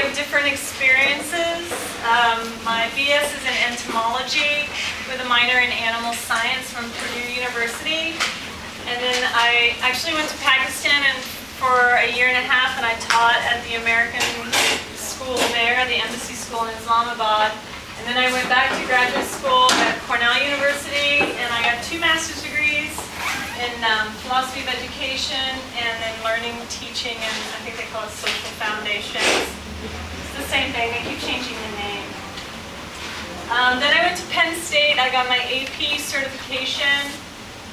enjoyed different experiences. My BS is in entomology with a minor in animal science from Purdue University. And then I actually went to Pakistan for a year and a half, and I taught at the American school there, the embassy school in Islamabad. And then I went back to graduate school at Cornell University, and I got 2 master's degrees in philosophy of education, and then learning, teaching, and I think they call it social foundations. It's the same thing, they keep changing the name. Then I went to Penn State, I got my AP certification,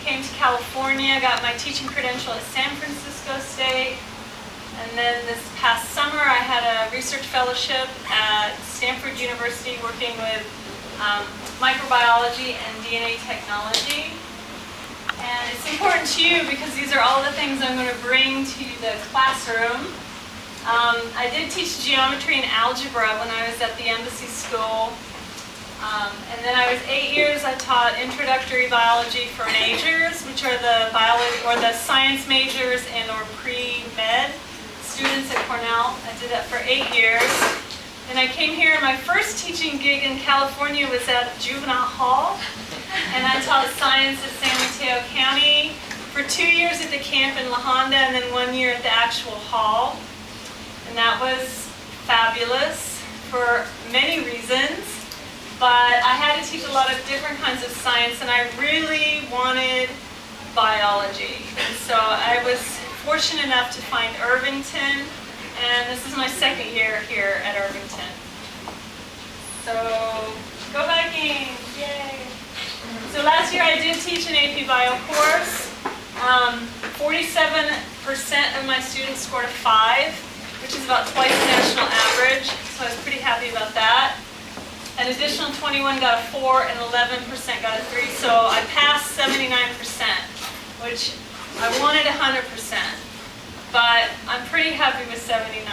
came to California, got my teaching credential at San Francisco State, and then this past summer I had a research fellowship at Stanford University working with microbiology and DNA technology. And it's important to you because these are all the things I'm going to bring to the classroom. I did teach geometry and algebra when I was at the embassy school. And then I was 8 years, I taught introductory biology for majors, which are the biology or the science majors and or pre-med students at Cornell. I did that for 8 years. And I came here, and my first teaching gig in California was at Juvenile Hall. And I taught science at San Mateo County for 2 years at the camp in La Honda, and then 1 year at the actual hall. And that was fabulous for many reasons. But I had to teach a lot of different kinds of science, and I really wanted biology. And so I was fortunate enough to find Irvington, and this is my 2nd year here at Irvington. So, go Vikings! Yay! So last year I did teach an AP Bio course. 47% of my students scored a 5, which is about twice the national average, so I was pretty happy about that. An additional 21 got a 4 and 11% got a 3, so I passed 79%, which I wanted 100%, but I'm pretty happy with 79.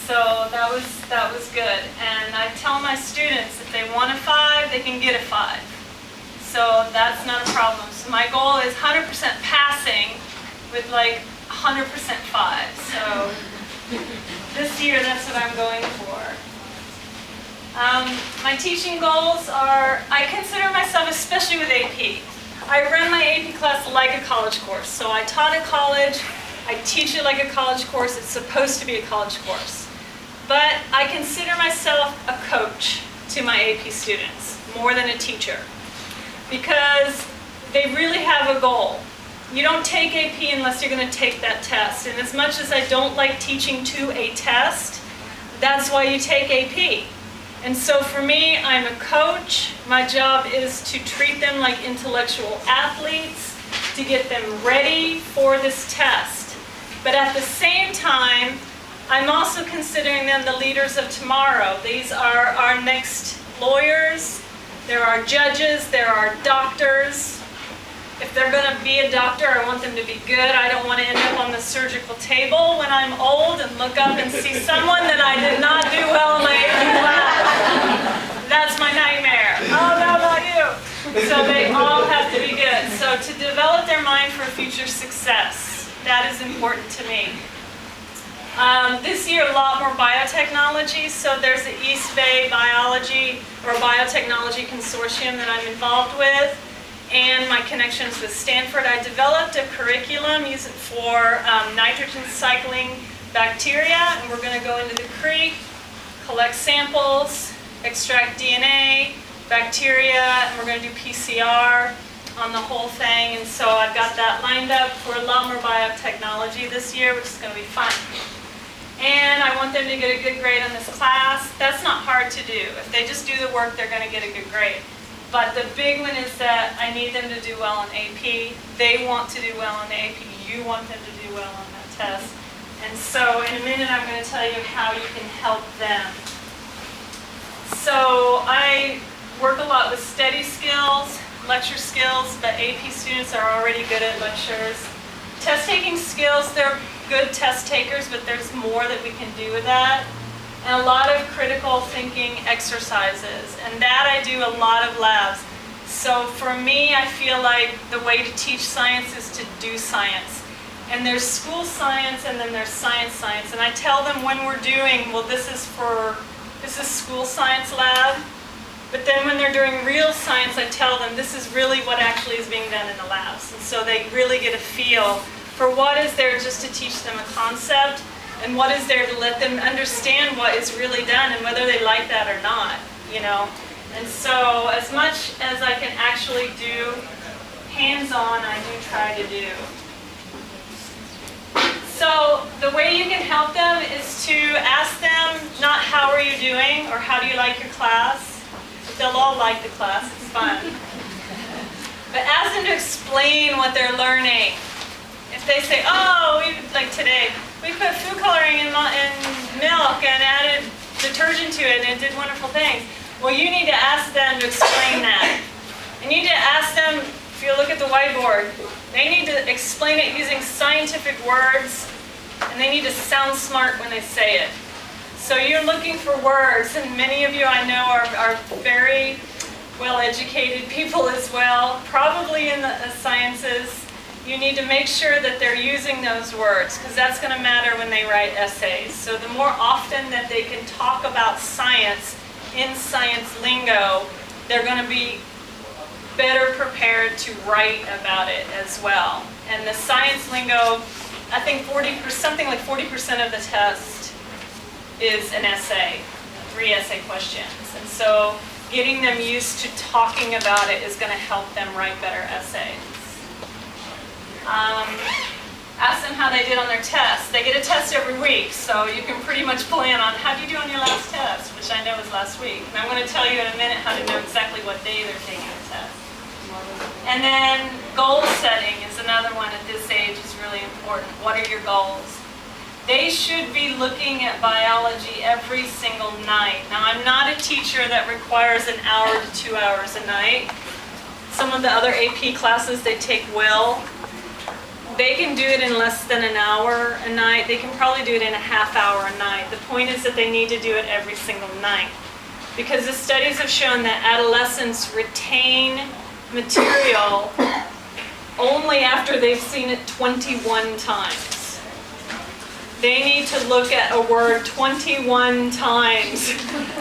So that was good. And I tell my students if they want a 5, they can get a 5. So that's not a problem. So my goal is 100% passing with like 100% 5. So this year that's what I'm going for. My teaching goals are, I consider myself, especially with AP, I run my AP class like a college course. So I taught at college, I teach it like a college course, it's supposed to be a college course. But I consider myself a coach to my AP students, more than a teacher, because they really have a goal. You don't take AP unless you're going to take that test. And as much as I don't like teaching to a test, that's why you take AP. And so for me, I'm a coach. My job is to treat them like intellectual athletes, to get them ready for this test. But at the same time, I'm also considering them the leaders of tomorrow. These are our next lawyers, there are judges, there are doctors. If they're going to be a doctor, I want them to be good. I don't want to end up on the surgical table when I'm old and look up and see someone that I did not do well in my AP class. That's my nightmare. Oh, no, not you. So they all have to be good. So to develop their mind for future success, that is important to me. This year, a lot more biotechnology. So there's the East Bay Biology or Biotechnology Consortium that I'm involved with, and my connections with Stanford. I developed a curriculum, use it for nitrogen cycling bacteria, and we're going to go into the creek, collect samples, extract DNA, bacteria, and we're going to do PCR on the whole thing. And so I've got that lined up for a lot more biotechnology this year, which is going to be fun. And I want them to get a good grade on this class. That's not hard to do. If they just do the work, they're going to get a good grade. But the big one is that I need them to do well on AP. They want to do well on the AP. You want them to do well on that test. And so in a minute, I'm going to tell you how you can help them. So I work a lot with study skills, lecture skills, but AP students are already good at lectures. Test-taking skills, they're good test takers, but there's more that we can do with that. And a lot of critical thinking exercises. And that I do a lot of labs. So for me, I feel like the way to teach science is to do science. And there's school science and then there's science. And I tell them when we're doing, well, this is school science lab. But then when they're doing real science, I tell them this is really what actually is being done in the labs. And so they really get a feel for what is there just to teach them a concept and what is there to let them understand what is really done and whether they like that or not, you know. And so as much as I can actually do hands-on, I do try to do. So the way you can help them is to ask them not how are you doing or how do you like your class. They'll all like the class, it's fun. But ask them to explain what they're learning. If they say, oh, like today, we put food coloring in milk and added detergent to it and it did wonderful things. Well, you need to ask them to explain that. And you need to ask them, if you look at the whiteboard, they need to explain it using scientific words and they need to sound smart when they say it. So you're looking for words, and many of you I know are very well-educated people as well, probably in the sciences. You need to make sure that they're using those words, because that's going to matter when they write essays. So the more often that they can talk about science in science lingo, they're going to be better prepared to write about it as well. And the science lingo, I think something like 40% of the test is an essay, 3 essay questions. And so getting them used to talking about it is going to help them write better essays. Ask them how they did on their test. They get a test every week, so you can pretty much plan on how did you do on your last test, which I know was last week. And I'm going to tell you in a minute how to know exactly what day they're taking the test. And then goal setting is another one at this age is really important. What are your goals? They should be looking at biology every single night. Now, I'm not a teacher that requires an hour to 2 hours a night. Some of the other AP classes they take will. They can do it in less than an hour a night. They can probably do it in a half hour a night. The point is that they need to do it every single night. Because the studies have shown that adolescents retain material only after they've seen it 21 times. They need to look at a word 21 times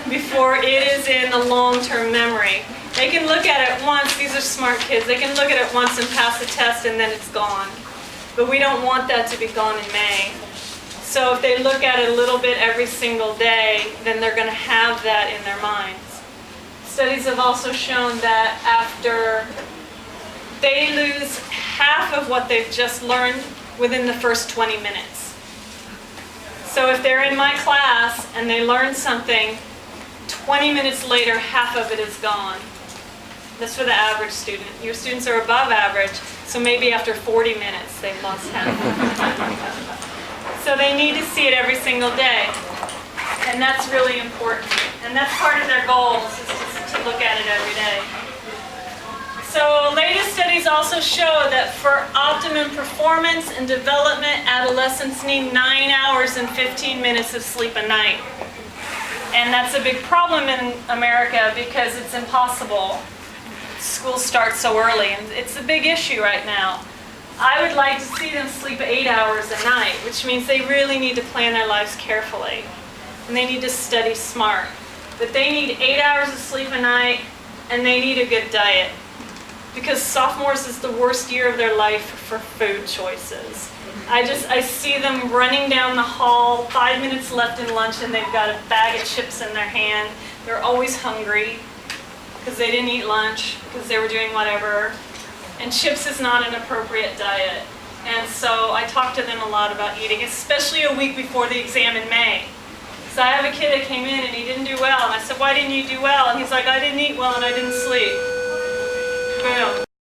before it is in the long-term memory. They can look at it once. These are smart kids. They can look at it once and pass the test and then it's gone. But we don't want that to be gone in May. So if they look at it a little bit every single day, then they're going to have that in their minds. Studies have also shown that after they lose half of what they've just learned within the first 20 minutes. So if they're in my class and they learn something, 20 minutes later, half of it is gone. That's for the average student. Your students are above average, so maybe after 40 minutes, they've lost half. So they need to see it every single day. And that's really important. And that's part of their goals, is to look at it every day. So latest studies also show that for optimum performance and development, adolescents need 9 hours and 15 minutes of sleep a night. And that's a big problem in America because it's impossible. School starts so early, and it's a big issue right now. I would like to see them sleep 8 hours a night, which means they really need to plan their lives carefully. And they need to study smart. But they need 8 hours of sleep a night, and they need a good diet. Because sophomores is the worst year of their life for food choices. I see them running down the hall, 5 minutes left in lunch, and they've got a bag of chips in their hand. They're always hungry because they didn't eat lunch, because they were doing whatever. And chips is not an appropriate diet. And so I talk to them a lot about eating, especially a week before the exam in May. So I have a kid that came in and he didn't do well. And I said, why didn't you do well? And he's like, I didn't eat well and I didn't sleep. Boom.